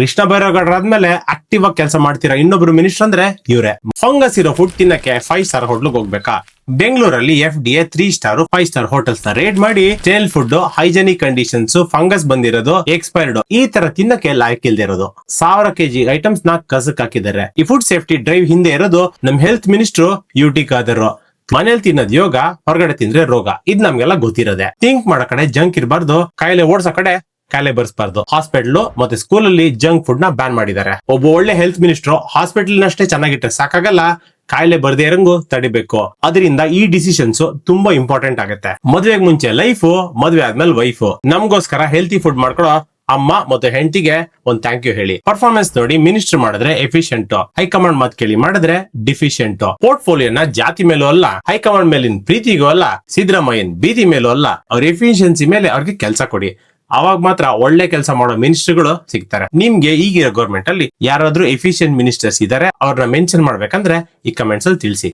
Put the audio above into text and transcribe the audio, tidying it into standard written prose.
ಕೃಷ್ಣ ಬೈರೇಗೌಡರು ಆದ್ಮೇಲೆ ಆಕ್ಟಿವ್ ಆಗಿ ಕೆಲಸ ಮಾಡ್ತಿರೋ ಇನ್ನೊಬ್ರು ಮಿನಿಸ್ಟರ್ ಅಂದ್ರೆ ಇವ್ರೆ. ಫಂಗಸ್ ಇರೋ ಫುಡ್ ತಿನ್ನಕ್ಕೆ 5 ಸ್ಟಾರ್ ಹೋಟ್ಲಿಗೆ ಹೋಗ್ಬೇಕಾ? ಬೆಂಗಳೂರಲ್ಲಿ FDA 3 ಸ್ಟಾರ್ 5 ಸ್ಟಾರ್ ಹೋಟೆಲ್ಸ್ ನ ರೇಡ್ ಮಾಡಿ stale food, hygienic conditions, fungus ಬಂದಿರೋದು, ಎಕ್ಸ್ಪೈರ್ಡ್ ಈ ತರ ತಿನ್ನಕ್ಕೆ ಲಾಯಕ್ ಇಲ್ದೇ ಇರೋದು 1000 kg ಐಟಮ್ಸ್ ನ ಕಸಕ್ ಹಾಕಿದ್ದಾರೆ. ಈ ಫುಡ್ ಸೇಫ್ಟಿ ಡ್ರೈವ್ ಹಿಂದೆ ಇರೋದು ನಮ್ ಹೆಲ್ತ್ ಮಿನಿಸ್ಟರ್ UT ಖಾದರ್. ಮನೇಲಿ ತಿನ್ನೋದ್ ಯೋಗ, ಹೊರಗಡೆ ತಿಂದ್ರೆ ರೋಗ. ಇದ್ ನಮ್ಗೆಲ್ಲ ಗೊತ್ತಿರೋದೆ. ಥಿಂಕ್ ಮಾಡೋ ಕಡೆ ಜಂಕ್ ಇರಬಾರ್ದು, ಕಾಯಿಲೆ ಓಡ್ಸೋ ಕಡೆ ಕಾಯಿಲೆ ಬರ್ಸ್ಬಾರ್ದು. ಹಾಸ್ಪಿಟಲ್ ಮತ್ತೆ ಸ್ಕೂಲ್ ಅಲ್ಲಿ ಜಂಕ್ ಫುಡ್ ನ ಬ್ಯಾನ್ ಮಾಡಿದ್ದಾರೆ. ಒಬ್ಬ ಒಳ್ಳೆ ಹೆಲ್ತ್ ಮಿನಿಸ್ಟರ್ ಹಾಸ್ಪಿಟಲ್ ನಷ್ಟೇ ಚೆನ್ನಾಗಿಟ್ರೆ ಸಾಕಾಗಲ್ಲ, ಕಾಯಿಲೆ ಬರ್ದೇ ಇರಂಗು ತಡಿಬೇಕು. ಅದರಿಂದ ಈ ಡಿಸಿಷನ್ಸ್ ತುಂಬಾ ಇಂಪಾರ್ಟೆಂಟ್ ಆಗುತ್ತೆ. ಮದ್ವೆಗ್ ಮುಂಚೆ ಲೈಫ್, ಮದ್ವೆ ಆದ್ಮೇಲೆ ವೈಫ್. ನಮ್ಗೋಸ್ಕರ ಹೆಲ್ತಿ ಫುಡ್ ಮಾಡ್ಕೊಡೋ ಅಮ್ಮ ಮತ್ತು ಹೆಂಡತಿಗೆ ಒಂದ್ ಥ್ಯಾಂಕ್ ಯು ಹೇಳಿ. ಪರ್ಫಾರ್ಮೆನ್ಸ್ ನೋಡಿ ಮಿನಿಸ್ಟರ್ ಮಾಡಿದ್ರೆ ಎಫಿಷಿಯಂಟ್, ಹೈಕಮಾಂಡ್ ಮಾತ್ ಕೇಳಿ ಮಾಡಿದ್ರೆ ಡಿಫಿಷಿಯಂಟ್. ಪೋರ್ಟ್ಫೋಲಿಯೋನ ಜಾತಿ ಮೇಲೂ ಅಲ್ಲ, ಹೈಕಮಾಂಡ್ ಮೇಲಿನ ಪ್ರೀತಿಗೂ ಅಲ್ಲ, ಸಿದ್ದರಾಮಯ್ಯನ್ ಬೀದಿ ಮೇಲೂ ಅಲ್ಲ, ಅವ್ರ ಎಫಿಷಿಯನ್ಸಿ ಮೇಲೆ ಅವ್ರಿಗೆ ಕೆಲಸ ಕೊಡಿ. ಅವಾಗ ಮಾತ್ರ ಒಳ್ಳೆ ಕೆಲಸ ಮಾಡೋ ಮಿನಿಸ್ಟರ್ಗಳು ಸಿಗ್ತಾರೆ. ನಿಮ್ಗೆ ಈಗಿರೋ ಗೌರ್ಮೆಂಟ್ ಅಲ್ಲಿ ಯಾರಾದ್ರೂ ಎಫಿಷಿಯಂಟ್ ಮಿನಿಸ್ಟರ್ಸ್ ಇದಾರೆ, ಅವ್ರನ್ನ ಮೆನ್ಷನ್ ಮಾಡ್ಬೇಕಂದ್ರೆ ಈ ಕಮೆಂಟ್ಸ್ ಅಲ್ಲಿ ತಿಳಿಸಿ.